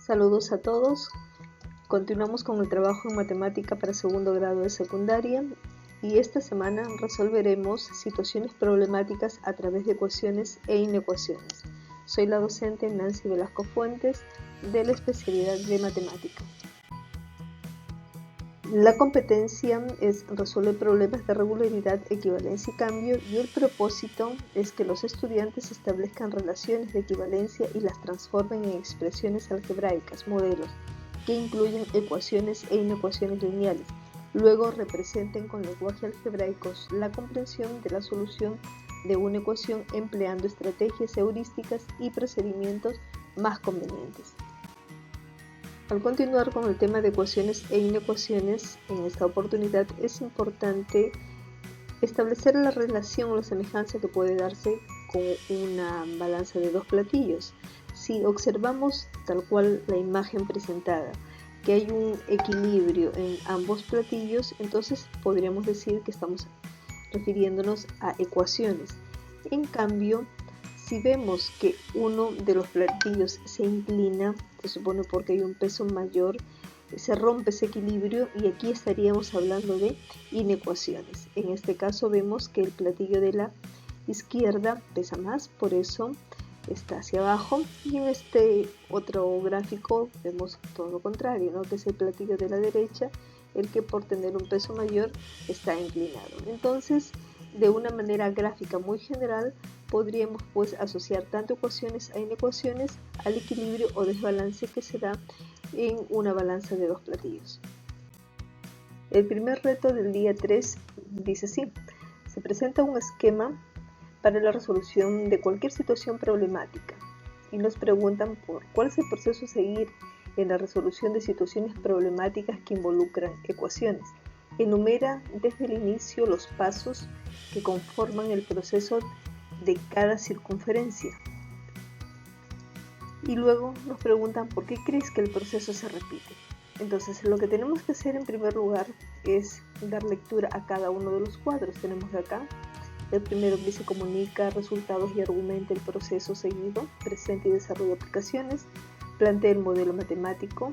Saludos a todos. Continuamos con el trabajo en matemática para segundo grado de secundaria y esta semana resolveremos situaciones problemáticas a través de ecuaciones e inecuaciones. Soy la docente Nancy Velasco Fuentes de la especialidad de matemática. La competencia es resolver problemas de regularidad, equivalencia y cambio, y el propósito es que los estudiantes establezcan relaciones de equivalencia y las transformen en expresiones algebraicas, modelos, que incluyen ecuaciones e inecuaciones lineales. Luego representen con lenguaje algebraico la comprensión de la solución de una ecuación empleando estrategias heurísticas y procedimientos más convenientes. Al continuar con el tema de ecuaciones e inecuaciones, en esta oportunidad es importante establecer la relación o la semejanza que puede darse con una balanza de dos platillos. Si observamos tal cual la imagen presentada, que hay un equilibrio en ambos platillos, entonces podríamos decir que estamos refiriéndonos a ecuaciones. En cambio, si vemos que uno de los platillos se inclina, se supone porque hay un peso mayor, se rompe ese equilibrio y aquí estaríamos hablando de inecuaciones. En este caso vemos que el platillo de la izquierda pesa más, por eso está hacia abajo, y en este otro gráfico vemos todo lo contrario, ¿no? Que es el platillo de la derecha, el que por tener un peso mayor está inclinado. Entonces, de una manera gráfica muy general, podríamos pues asociar tanto ecuaciones a inecuaciones al equilibrio o desbalance que se da en una balanza de dos platillos. El primer reto del día 3 dice así: se presenta un esquema para la resolución de cualquier situación problemática y nos preguntan por cuál es el proceso a seguir en la resolución de situaciones problemáticas que involucran ecuaciones. Enumera desde el inicio los pasos que conforman el proceso de cada circunferencia. Y luego nos preguntan por qué crees que el proceso se repite. Entonces, lo que tenemos que hacer en primer lugar es dar lectura a cada uno de los cuadros. Tenemos de acá el primero que se comunica resultados y argumenta el proceso seguido, presenta y desarrolla aplicaciones, plantea el modelo matemático,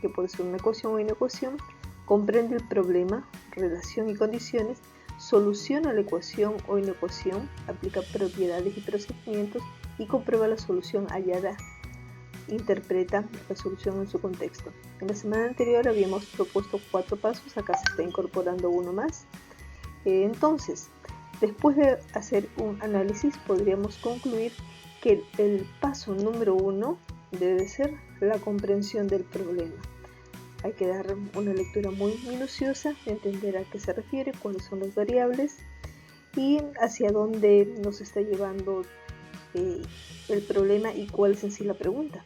que puede ser una ecuación o inecuación, comprende el problema, relación y condiciones, soluciona la ecuación o inecuación, aplica propiedades y procedimientos y comprueba la solución hallada, interpreta la solución en su contexto. En la semana anterior habíamos propuesto 4 pasos, acá se está incorporando uno más. Entonces, después de hacer un análisis, podríamos concluir que el paso número 1 debe ser la comprensión del problema. Hay que dar una lectura muy minuciosa, entender a qué se refiere, cuáles son las variables y hacia dónde nos está llevando el problema y cuál es en sí la pregunta.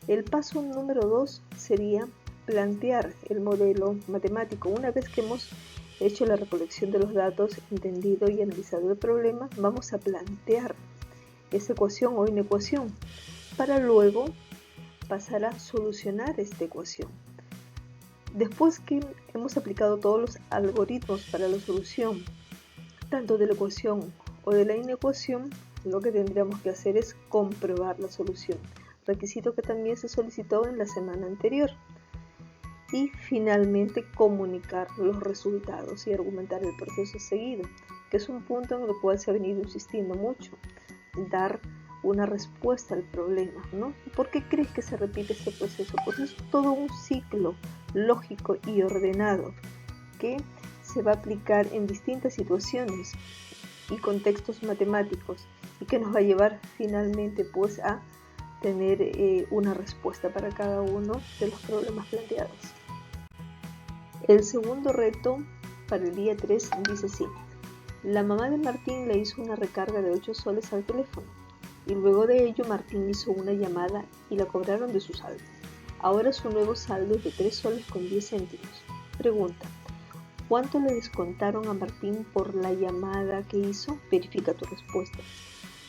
El paso número 2 sería plantear el modelo matemático. Una vez que hemos hecho la recolección de los datos, entendido y analizado el problema, vamos a plantear esa ecuación o inecuación para luego pasar a solucionar esta ecuación. Después que hemos aplicado todos los algoritmos para la solución, tanto de la ecuación o de la inecuación, lo que tendríamos que hacer es comprobar la solución, requisito que también se solicitó en la semana anterior. Y finalmente comunicar los resultados y argumentar el proceso seguido, que es un punto en el cual se ha venido insistiendo mucho, dar una respuesta al problema, ¿no? ¿Por qué crees que se repite este proceso? Pues es todo un ciclo lógico y ordenado que se va a aplicar en distintas situaciones y contextos matemáticos y que nos va a llevar finalmente pues a tener una respuesta para cada uno de los problemas planteados. El segundo reto para el día 3 dice así: la mamá de Martín le hizo una recarga de 8 soles al teléfono y luego de ello Martín hizo una llamada y la cobraron de su saldo. Ahora su nuevo saldo es de 3 soles con 10 céntimos. Pregunta: ¿cuánto le descontaron a Martín por la llamada que hizo? Verifica tu respuesta.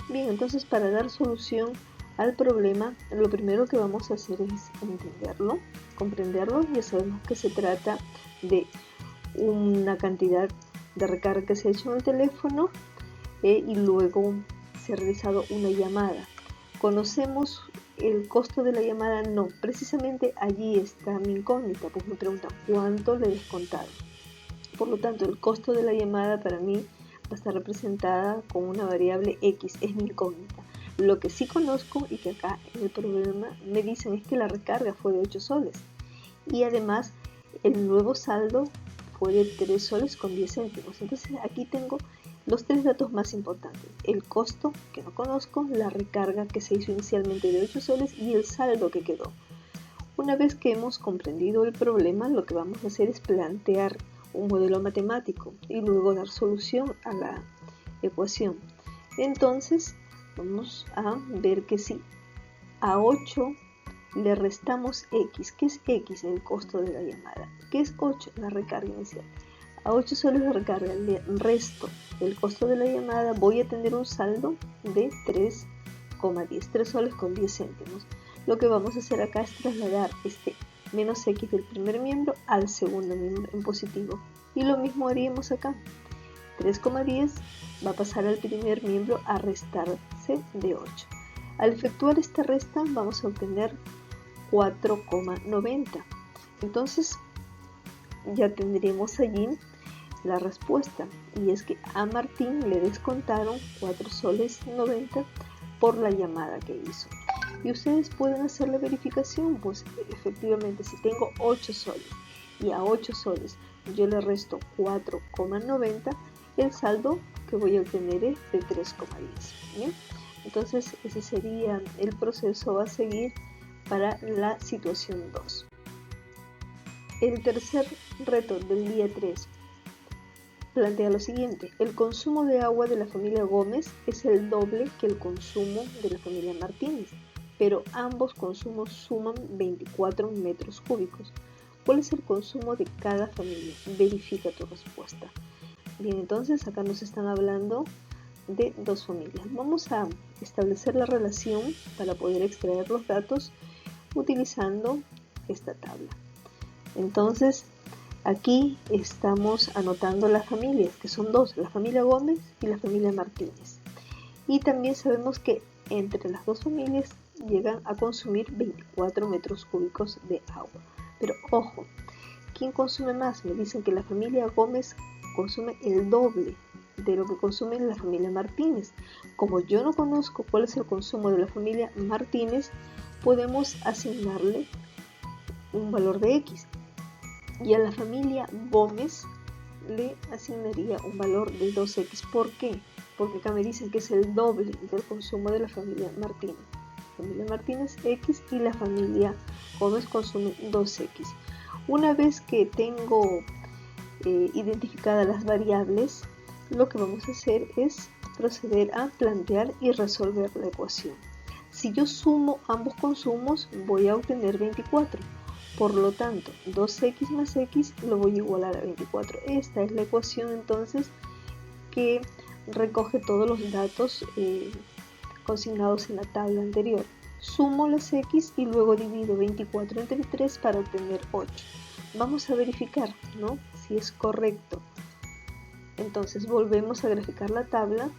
Bien, entonces para dar solución al problema, lo primero que vamos a hacer es entenderlo, comprenderlo. Ya sabemos que se trata de una cantidad de recarga que se ha hecho en el teléfono y luego se ha realizado una llamada. Conocemos el costo de la llamada no. Precisamente allí está mi incógnita, pues me preguntan cuánto le he descontado. Por lo tanto, el costo de la llamada para mí va a estar representada con una variable X, es mi incógnita. Lo que sí conozco y que acá en el problema me dicen es que la recarga fue de 8 soles. Y además el nuevo saldo fue de 3 soles con 10 céntimos. Entonces aquí tengo los 3 datos más importantes: el costo, que no conozco, la recarga que se hizo inicialmente de 8 soles y el saldo que quedó. Una vez que hemos comprendido el problema, lo que vamos a hacer es plantear un modelo matemático y luego dar solución a la ecuación. Entonces vamos a ver que si a 8 le restamos X, ¿qué es X? El costo de la llamada. ¿Qué es 8? La recarga inicial. A 8 soles de recarga le resto el costo de la llamada, voy a tener un saldo de 3,10, 3 soles con 10 céntimos. Lo que vamos a hacer acá es trasladar este menos X del primer miembro al segundo miembro en positivo. Y lo mismo haríamos acá. 3,10 va a pasar al primer miembro a restarse de 8. Al efectuar esta resta vamos a obtener 4,90. Entonces ya tendremos allí la respuesta, y es que a Martín le descontaron 4 soles 90 por la llamada que hizo. Y ustedes pueden hacer la verificación, pues efectivamente si tengo 8 soles y a 8 soles yo le resto 4,90, el saldo que voy a obtener es de 3,10. ¿Bien? Entonces ese sería el proceso a seguir para la situación 2. El tercer reto del día 3 plantea lo siguiente: el consumo de agua de la familia Gómez es el doble que el consumo de la familia Martínez, pero ambos consumos suman 24 metros cúbicos. ¿Cuál es el consumo de cada familia? Verifica tu respuesta. Bien, entonces acá nos están hablando de dos familias. Vamos a establecer la relación para poder extraer los datos utilizando esta tabla. Entonces, aquí estamos anotando las familias, que son dos: la familia Gómez y la familia Martínez. Y también sabemos que entre las dos familias llegan a consumir 24 metros cúbicos de agua. Pero ojo, ¿quién consume más? Me dicen que la familia Gómez consume el doble de lo que consume la familia Martínez. Como yo no conozco cuál es el consumo de la familia Martínez, podemos asignarle un valor de X. Y a la familia Gómez le asignaría un valor de 2X. ¿Por qué? Porque acá me dicen que es el doble del consumo de la familia Martínez. La familia Martínez X y la familia Gómez consume 2X. Una vez que tengo identificadas las variables, lo que vamos a hacer es proceder a plantear y resolver la ecuación. Si yo sumo ambos consumos, voy a obtener 24. Por lo tanto, 2x más x lo voy a igualar a 24. Esta es la ecuación entonces que recoge todos los datos consignados en la tabla anterior. Sumo las x y luego divido 24 entre 3 para obtener 8. Vamos a verificar, ¿no?, si es correcto. Entonces volvemos a graficar la tabla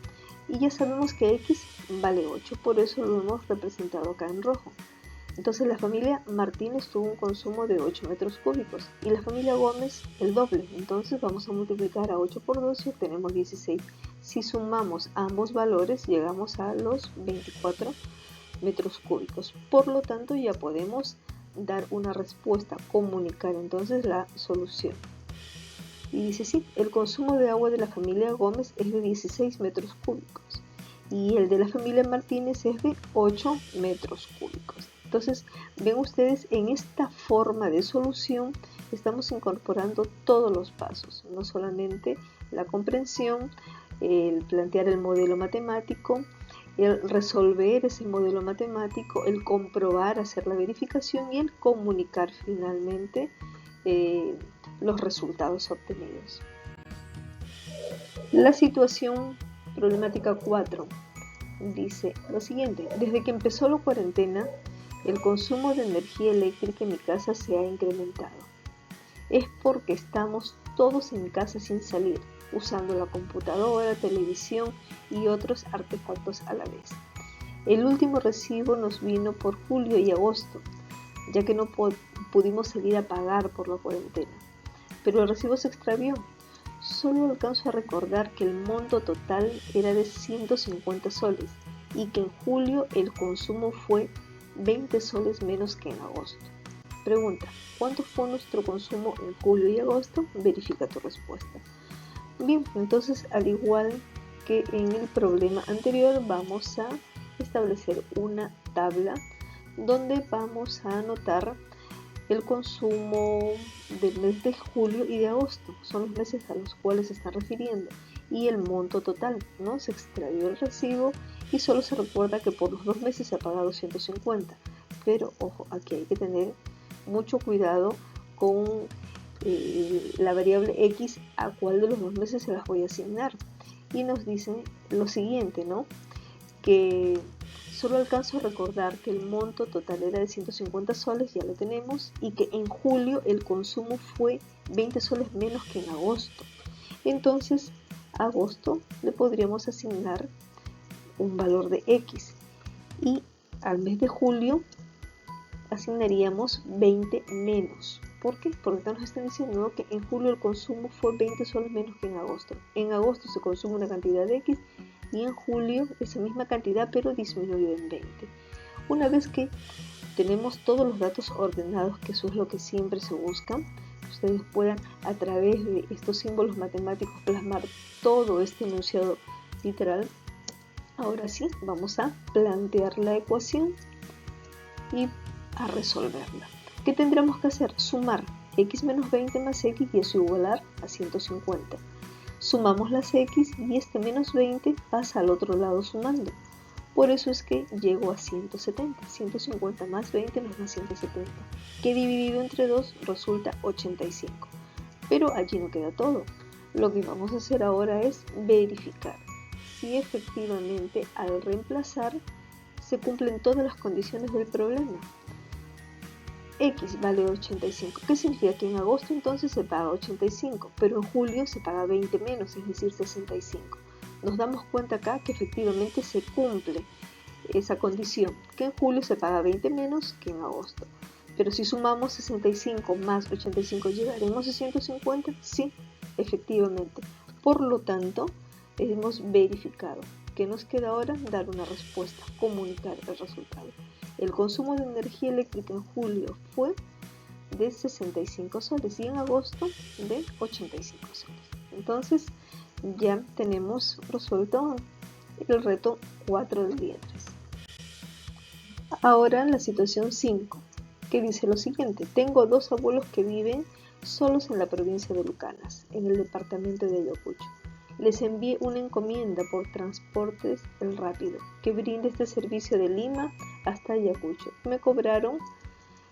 y ya sabemos que x vale 8, por eso lo hemos representado acá en rojo. Entonces la familia Martínez tuvo un consumo de 8 metros cúbicos y la familia Gómez el doble. Entonces vamos a multiplicar a 8 por 2 y obtenemos 16. Si sumamos ambos valores llegamos a los 24 metros cúbicos. Por lo tanto ya podemos dar una respuesta, comunicar entonces la solución. Y dice sí, el consumo de agua de la familia Gómez es de 16 metros cúbicos y el de la familia Martínez es de 8 metros cúbicos. Entonces, ven ustedes, en esta forma de solución estamos incorporando todos los pasos, no solamente la comprensión, el plantear el modelo matemático, el resolver ese modelo matemático, el comprobar, hacer la verificación y el comunicar finalmente los resultados obtenidos. La situación problemática 4 dice lo siguiente: desde que empezó la cuarentena, el consumo de energía eléctrica en mi casa se ha incrementado. Es porque estamos todos en casa sin salir, usando la computadora, televisión y otros artefactos a la vez. El último recibo nos vino por julio y agosto, ya que no pudimos salir a pagar por la cuarentena. Pero el recibo se extravió. Solo alcanzo a recordar que el monto total era de 150 soles y que en julio el consumo fue 20 soles menos que en agosto. Pregunta: ¿cuánto fue nuestro consumo en julio y agosto? Verifica tu respuesta. Bien, entonces al igual que en el problema anterior, vamos a establecer una tabla donde vamos a anotar el consumo del mes de julio y de agosto. Son los meses a los cuales se está refiriendo. Y el monto total, ¿no? Se extravió el recibo y solo se recuerda que por los 2 meses se ha pagado 150. Pero ojo, aquí hay que tener mucho cuidado con la variable X a cuál de los 2 meses se las voy a asignar. Y nos dicen lo siguiente, ¿no? Que solo alcanzo a recordar que el monto total era de 150 soles, ya lo tenemos, y que en julio el consumo fue 20 soles menos que en agosto. Entonces, a agosto le podríamos asignar un valor de X y al mes de julio asignaríamos 20 menos. ¿Por qué? Porque acá nos están diciendo que en julio el consumo fue 20 soles menos que en agosto. En agosto se consume una cantidad de X y en julio esa misma cantidad pero disminuida en 20. Una vez que tenemos todos los datos ordenados, que eso es lo que siempre se busca, ustedes puedan a través de estos símbolos matemáticos plasmar todo este enunciado literal. Ahora sí, vamos a plantear la ecuación y a resolverla. ¿Qué tendremos que hacer? Sumar x menos 20 más x y eso igualar a 150. Sumamos las x y este menos 20 pasa al otro lado sumando. Por eso es que llego a 170. 150 más 20 nos da 170, que dividido entre 2 resulta 85. Pero allí no queda todo. Lo que vamos a hacer ahora es verificar si efectivamente al reemplazar se cumplen todas las condiciones del problema. X vale 85. ¿Qué significa? Que en agosto entonces se paga 85, pero en julio se paga 20 menos, es decir, 65. Nos damos cuenta acá que efectivamente se cumple esa condición, que en julio se paga 20 menos que en agosto. Pero si sumamos 65 más 85, ¿llegaremos a 150? Sí, efectivamente. Por lo tanto, hemos verificado. ¿Qué nos queda ahora? Dar una respuesta, comunicar el resultado. El consumo de energía eléctrica en julio fue de 65 soles y en agosto de 85 soles. Entonces ya tenemos resuelto el reto 4 del día 3. Ahora la situación 5, que dice lo siguiente: tengo 2 abuelos que viven solos en la provincia de Lucanas, en el departamento de Ayacucho. Les envié una encomienda por Transportes El Rápido, que brinda este servicio de Lima hasta Ayacucho. Me cobraron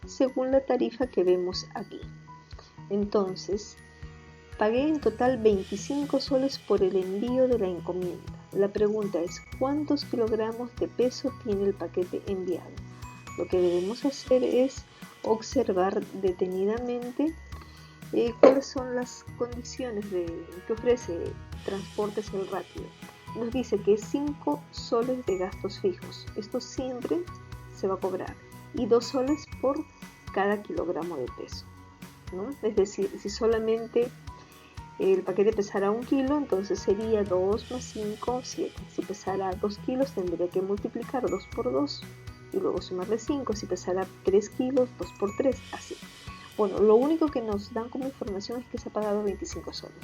según la tarifa que vemos aquí. Entonces, pagué en total 25 soles por el envío de la encomienda. La pregunta es: ¿cuántos kilogramos de peso tiene el paquete enviado? Lo que debemos hacer es observar detenidamente cuáles son las condiciones que ofrece Transportes El Rápido. Nos dice que 5 soles de gastos fijos, esto siempre se va a cobrar, y 2 soles por cada kilogramo de peso, ¿no? Es decir, si solamente el paquete pesara 1 kilo, entonces sería 2 más 5, 7. Si pesara 2 kilos, tendría que multiplicar 2 por 2 y luego sumarle 5. Si pesara 3 kilos, 2 por 3, así. Bueno, lo único que nos dan como información es que se ha pagado 25 soles.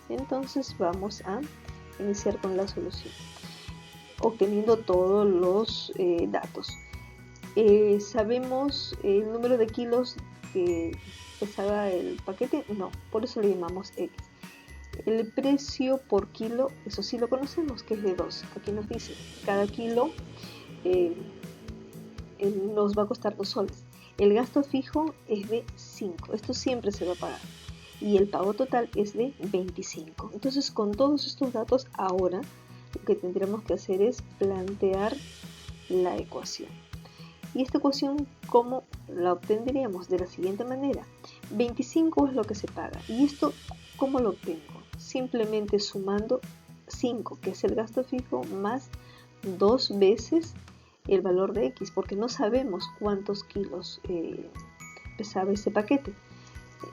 Entonces vamos a iniciar con la solución, obteniendo todos los datos. ¿Sabemos el número de kilos que pesaba el paquete? No, por eso le llamamos X. El precio por kilo, eso sí lo conocemos, que es de 2. Aquí nos dice, cada kilo nos va a costar 2 soles. El gasto fijo es de 5, esto siempre se va a pagar. Y el pago total es de 25. Entonces, con todos estos datos, ahora lo que tendremos que hacer es plantear la ecuación. Y esta ecuación, ¿cómo la obtendríamos? De la siguiente manera: 25 es lo que se paga. ¿Y esto cómo lo obtengo? Simplemente sumando 5, que es el gasto fijo, más 2 veces el valor de X, porque no sabemos cuántos kilos pesaba este paquete.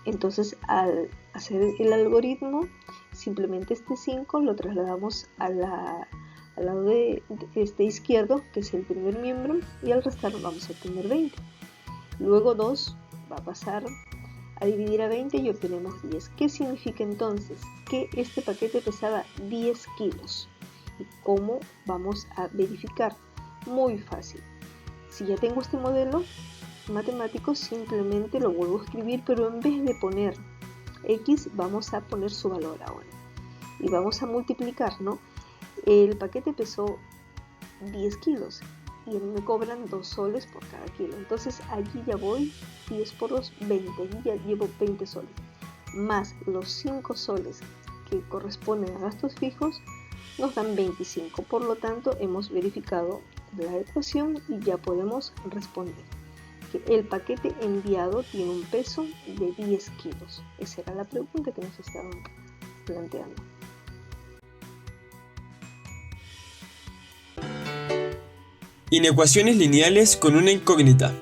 Entonces, al hacer el algoritmo, simplemente este 5 lo trasladamos al lado de este izquierdo, que es el primer miembro, y al restar vamos a obtener 20. Luego 2 va a pasar a dividir a 20 y obtenemos 10. ¿Qué significa entonces? Que este paquete pesaba 10 kilos. ¿Y cómo vamos a verificar? Muy fácil. Si ya tengo este modelo matemático, simplemente lo vuelvo a escribir, pero en vez de poner X, vamos a poner su valor ahora. Y vamos a multiplicar, ¿no? El paquete pesó 10 kilos y a mí me cobran 2 soles por cada kilo. Entonces allí ya voy 10 por 2, 20. Allí ya llevo 20 soles. Más los 5 soles que corresponden a gastos fijos, nos dan 25. Por lo tanto, hemos verificado la ecuación y ya podemos responder que el paquete enviado tiene un peso de 10 kilos. Esa era la pregunta que nos estaban planteando. Inecuaciones lineales con una incógnita.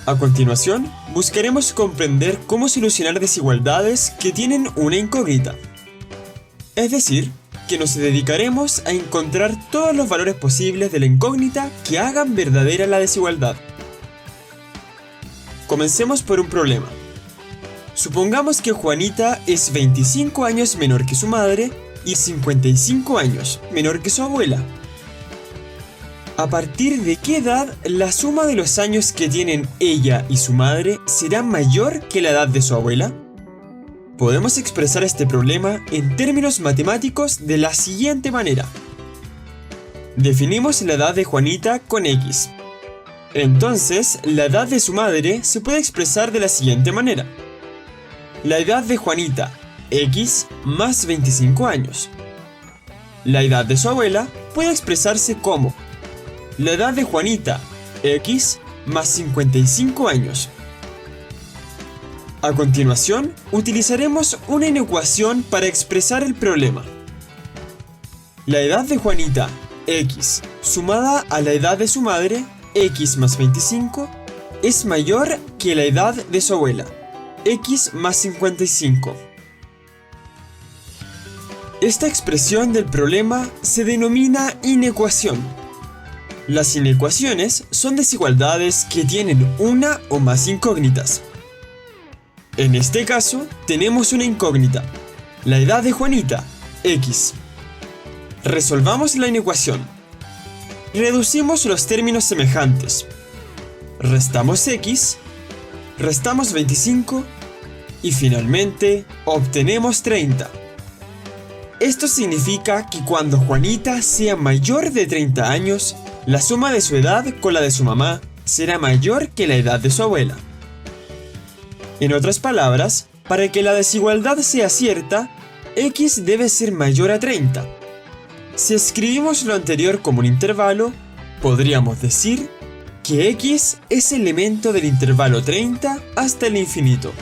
A continuación, buscaremos comprender cómo solucionar desigualdades que tienen una incógnita. Es decir, que nos dedicaremos a encontrar todos los valores posibles de la incógnita que hagan verdadera la desigualdad. Comencemos por un problema. Supongamos que Juanita es 25 años menor que su madre y 55 años menor que su abuela. ¿A partir de qué edad la suma de los años que tienen ella y su madre será mayor que la edad de su abuela? Podemos expresar este problema en términos matemáticos de la siguiente manera. Definimos la edad de Juanita con X. Entonces, la edad de su madre se puede expresar de la siguiente manera. La edad de Juanita, X, más 25 años. La edad de su abuela puede expresarse como la edad de Juanita, X, más 55 años. A continuación, utilizaremos una inecuación para expresar el problema. La edad de Juanita, X, sumada a la edad de su madre, X más 25, es mayor que la edad de su abuela, X más 55. Esta expresión del problema se denomina inecuación. Las inecuaciones son desigualdades que tienen una o más incógnitas. En este caso, tenemos una incógnita, la edad de Juanita, X. Resolvamos la inecuación. Reducimos los términos semejantes. Restamos X, restamos 25 y finalmente obtenemos 30. Esto significa que cuando Juanita sea mayor de 30 años, la suma de su edad con la de su mamá será mayor que la edad de su abuela. En otras palabras, para que la desigualdad sea cierta, X debe ser mayor a 30. Si escribimos lo anterior como un intervalo, podríamos decir que X es elemento del intervalo 30 hasta el infinito.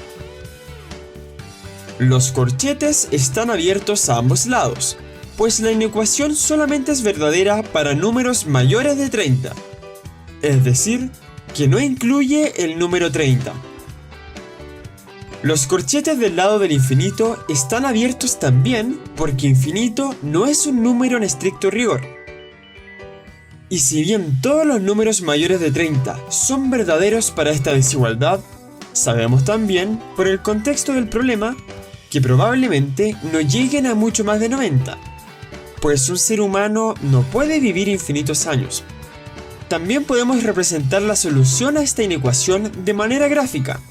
Los corchetes están abiertos a ambos lados, pues la inecuación solamente es verdadera para números mayores de 30, es decir, que no incluye el número 30. Los corchetes del lado del infinito están abiertos también porque infinito no es un número en estricto rigor. Y si bien todos los números mayores de 30 son verdaderos para esta desigualdad, sabemos también, por el contexto del problema, que probablemente no lleguen a mucho más de 90, pues un ser humano no puede vivir infinitos años. También podemos representar la solución a esta inecuación de manera gráfica.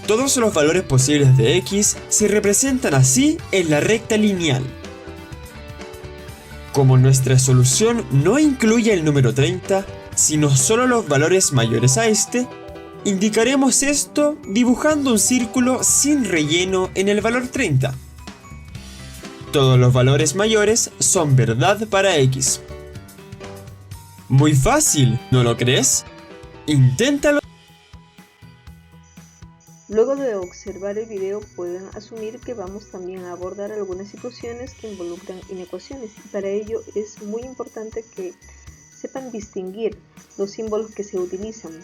Todos los valores posibles de X se representan así en la recta lineal. Como nuestra solución no incluye el número 30, sino solo los valores mayores a este, indicaremos esto dibujando un círculo sin relleno en el valor 30. Todos los valores mayores son verdad para X. Muy fácil, ¿no lo crees? Inténtalo. Luego de observar el video pueden asumir que vamos también a abordar algunas situaciones que involucran inecuaciones, y para ello es muy importante que sepan distinguir los símbolos que se utilizan,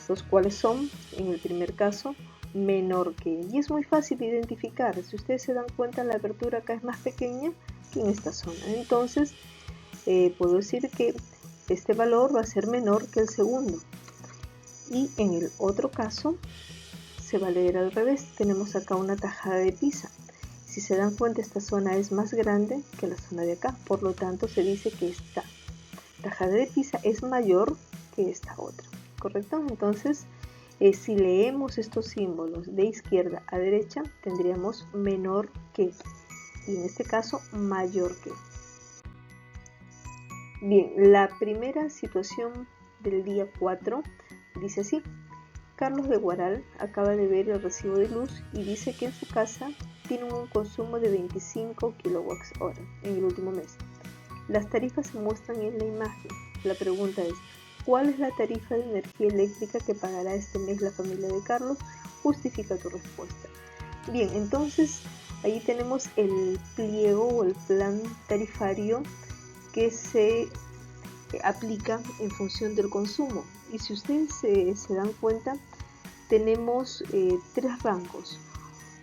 los cuales son, en el primer caso, menor que, y es muy fácil de identificar. Si ustedes se dan cuenta, la apertura acá es más pequeña que en esta zona, entonces puedo decir que este valor va a ser menor que el segundo. Y en el otro caso se va a leer al revés. Tenemos acá una tajada de pizza. Si se dan cuenta, esta zona es más grande que la zona de acá, por lo tanto se dice que esta tajada de pizza es mayor que esta otra, ¿correcto? Entonces si leemos estos símbolos de izquierda a derecha, tendríamos menor que, y en este caso mayor que. Bien, la primera situación del día 4 dice así: Carlos de Guaral acaba de ver el recibo de luz y dice que en su casa tiene un consumo de 25 kWh en el último mes. Las tarifas se muestran en la imagen. La pregunta es: ¿cuál es la tarifa de energía eléctrica que pagará este mes la familia de Carlos? Justifica tu respuesta. Bien, entonces ahí tenemos el pliego o el plan tarifario que se aplica en función del consumo. Y si ustedes se dan cuenta, tenemos tres rangos.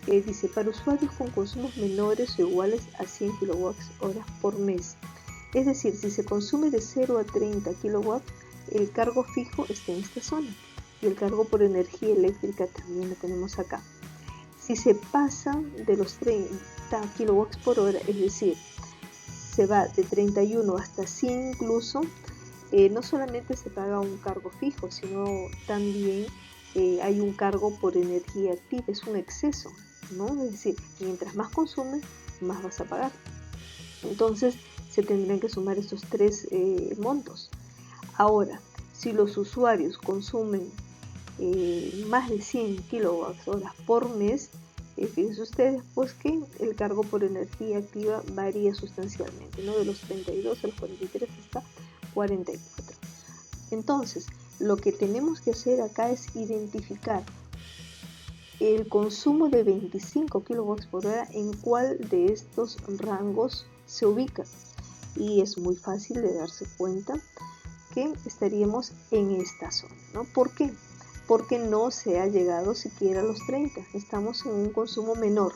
Dice, para usuarios con consumos menores o iguales a 100 kWh por mes. Es decir, si se consume de 0 a 30 kW, el cargo fijo está en esta zona. Y el cargo por energía eléctrica también lo tenemos acá. Si se pasa de los 30 kW por hora, es decir, se va de 31 hasta 100 incluso, no solamente se paga un cargo fijo, sino también hay un cargo por energía activa, es un exceso, ¿no? Es decir, mientras más consume, más vas a pagar. Entonces se tendrían que sumar estos tres montos. Ahora, si los usuarios consumen más de 100 kWh por mes, fíjense ustedes pues que el cargo por energía activa varía sustancialmente, ¿no? De los 32 a los 43 hasta 44. Entonces, lo que tenemos que hacer acá es identificar el consumo de 25 kW por hora en cuál de estos rangos se ubica. Y es muy fácil de darse cuenta que estaríamos en esta zona, ¿no? ¿Por qué? Porque no se ha llegado siquiera a los 30, estamos en un consumo menor.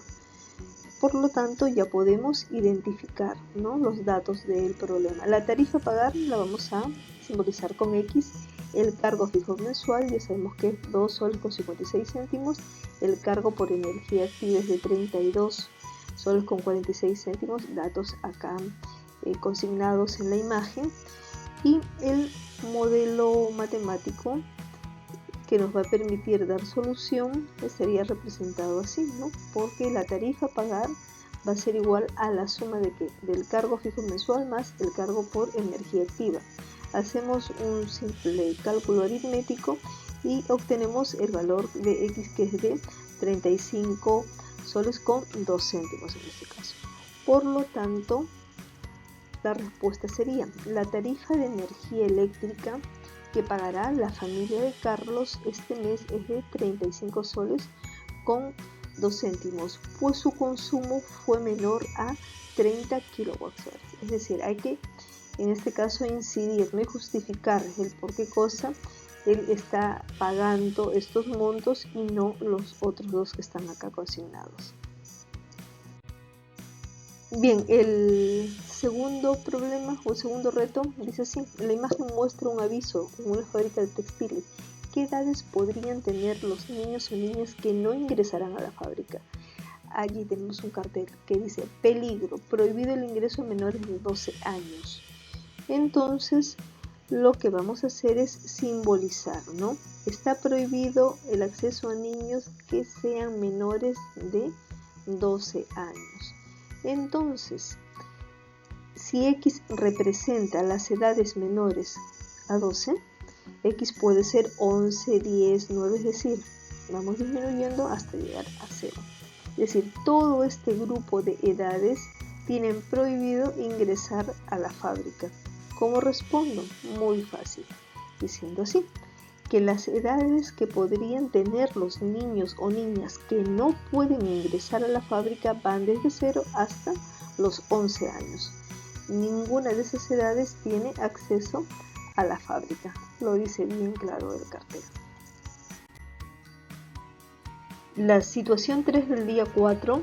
Por lo tanto, ya podemos identificar, ¿no?, los datos del problema. La tarifa a pagar la vamos a simbolizar con X. El cargo fijo mensual ya sabemos que es 2 soles con 56 céntimos. El cargo por energía activa es de 32 soles con 46 céntimos. Datos acá consignados en la imagen. Y el modelo matemático que nos va a permitir dar solución estaría representado así, ¿no? Porque la tarifa a pagar va a ser igual a la suma de del cargo fijo mensual más el cargo por energía activa. Hacemos un simple cálculo aritmético y obtenemos el valor de X, que es de 35 soles con 2 céntimos en este caso. Por lo tanto, la respuesta sería: la tarifa de energía eléctrica que pagará la familia de Carlos este mes es de 35 soles con 2 céntimos, pues su consumo fue menor a 30 kWh. Es decir, hay que en este caso incidir, no, y justificar el por qué cosa él está pagando estos montos y no los otros dos que están acá consignados. Bien, el segundo problema o segundo reto dice así: la imagen muestra un aviso en una fábrica de textiles. ¿Qué edades podrían tener los niños o niñas que no ingresarán a la fábrica? Allí tenemos un cartel que dice: peligro, prohibido el ingreso a menores de 12 años. Entonces, lo que vamos a hacer es simbolizar, ¿no? Está prohibido el acceso a niños que sean menores de 12 años. Entonces, si X representa las edades menores a 12, X puede ser 11, 10, 9, es decir, vamos disminuyendo hasta llegar a 0. Es decir, todo este grupo de edades tienen prohibido ingresar a la fábrica. ¿Cómo respondo? Muy fácil, diciendo así: que las edades que podrían tener los niños o niñas que no pueden ingresar a la fábrica van desde 0 hasta los 11 años. Ninguna de esas edades tiene acceso a la fábrica. Lo dice bien claro el cartel. La situación 3 del día 4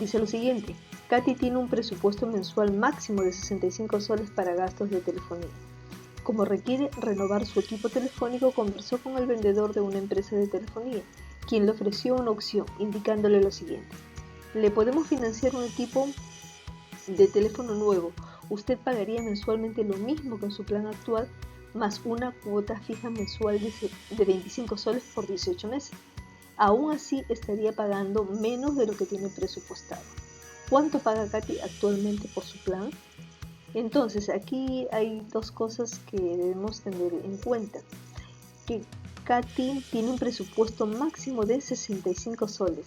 dice lo siguiente. Katy tiene un presupuesto mensual máximo de 65 soles para gastos de telefonía. Como requiere renovar su equipo telefónico, conversó con el vendedor de una empresa de telefonía, quien le ofreció una opción, indicándole lo siguiente. Le podemos financiar un equipo de teléfono nuevo. Usted pagaría mensualmente lo mismo que en su plan actual, más una cuota fija mensual de 25 soles por 18 meses. Aún así, estaría pagando menos de lo que tiene presupuestado. ¿Cuánto paga Katy actualmente por su plan? Entonces, aquí hay dos cosas que debemos tener en cuenta. Que Katy tiene un presupuesto máximo de 65 soles.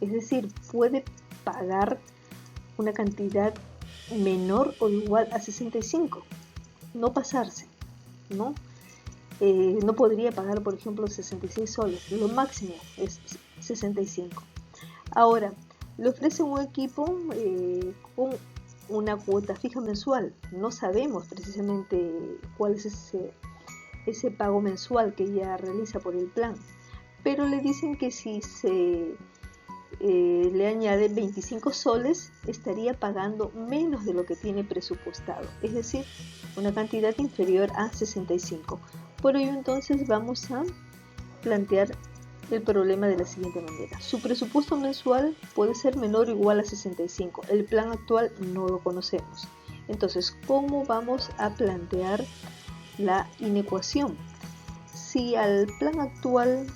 Es decir, puede pagar una cantidad menor o igual a 65. No pasarse, ¿no? No podría pagar, por ejemplo, 66 soles. Lo máximo es 65. Ahora, le ofrece un equipo con una cuota fija mensual. No sabemos precisamente cuál es ese pago mensual que ella realiza por el plan, pero le dicen que si se le añade 25 soles estaría pagando menos de lo que tiene presupuestado, es decir, una cantidad inferior a 65. Por ello entonces vamos a plantear el problema de la siguiente manera. Su presupuesto mensual puede ser menor o igual a 65. El plan actual no lo conocemos. Entonces, ¿cómo vamos a plantear la inecuación? Si al plan actual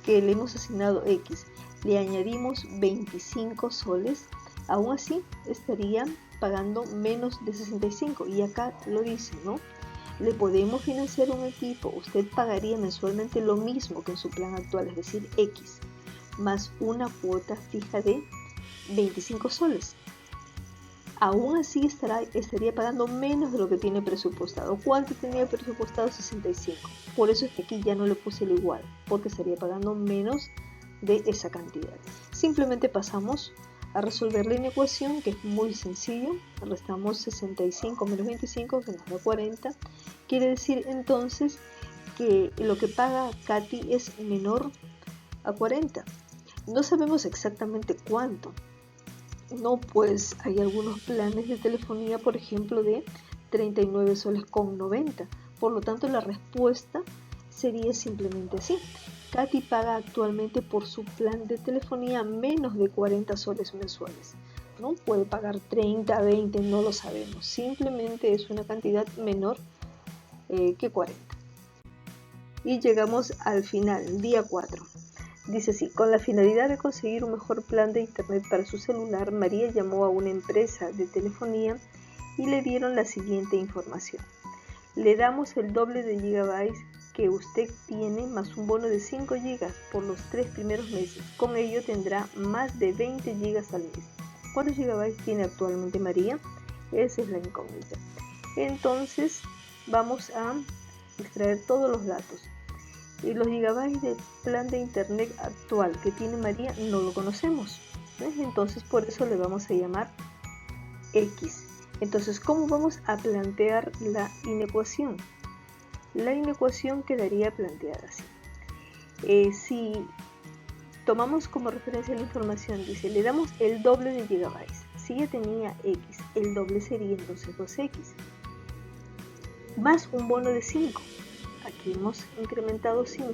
que le hemos asignado X le añadimos 25 soles, aún así estaría pagando menos de 65. Y acá lo dice, ¿no? Le podemos financiar un equipo, usted pagaría mensualmente lo mismo que en su plan actual, es decir, X, más una cuota fija de 25 soles. Aún así estaría pagando menos de lo que tiene presupuestado. ¿Cuánto tenía presupuestado? 65. Por eso es que aquí ya no le puse el igual, porque estaría pagando menos de esa cantidad. Simplemente pasamos a resolver la inecuación, que es muy sencillo. Restamos 65 menos 25, que nos da 40. Quiere decir entonces que lo que paga Katy es menor a 40. No sabemos exactamente cuánto. No, pues hay algunos planes de telefonía, por ejemplo, de 39 soles con 90. Por lo tanto, la respuesta sería simplemente así. Katy paga actualmente por su plan de telefonía menos de 40 soles mensuales. ¿No? Puede pagar 30, 20, no lo sabemos. Simplemente es una cantidad menor que 40. Y llegamos al final, día 4. Dice así: con la finalidad de conseguir un mejor plan de internet para su celular, María llamó a una empresa de telefonía y le dieron la siguiente información. Le damos el doble de gigabytes que usted tiene más un bono de 5 gigas por los 3 primeros meses. Con ello tendrá más de 20 gigas al mes. ¿Cuántos gigabytes tiene actualmente María? Esa es la incógnita. Entonces vamos a extraer todos los datos. Y los gigabytes del plan de internet actual que tiene María no lo conocemos. Entonces por eso le vamos a llamar X. Entonces, ¿cómo vamos a plantear la inecuación? La inecuación quedaría planteada así. Si tomamos como referencia la información, dice, le damos el doble de gigabytes. Si ella tenía X, el doble sería entonces 2X. Más un bono de 5. Aquí hemos incrementado 5.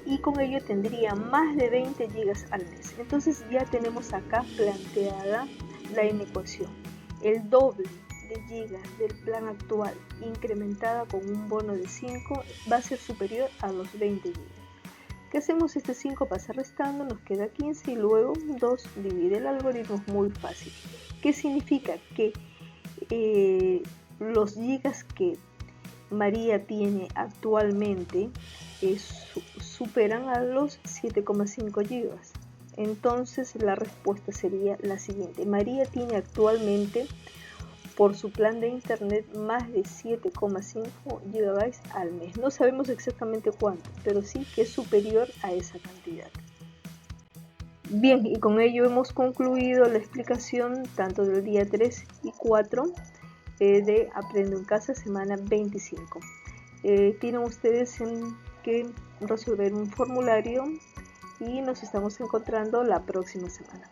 Y con ello tendría más de 20 gigas al mes. Entonces ya tenemos acá planteada la inecuación. El doble de gigas del plan actual incrementada con un bono de 5 va a ser superior a los 20 gigas. ¿Qué hacemos? Este 5 pasa restando, nos queda 15 y luego 2 divide. El algoritmo es muy fácil. ¿Qué significa? Que los gigas que María tiene actualmente superan a los 7,5 gigas. Entonces la respuesta sería la siguiente. María tiene actualmente por su plan de internet más de 7,5 GB al mes. No sabemos exactamente cuánto, pero sí que es superior a esa cantidad. Bien, y con ello hemos concluido la explicación tanto del día 3 y 4 de Aprendo en Casa, semana 25. Tienen ustedes que resolver un formulario y nos estamos encontrando la próxima semana.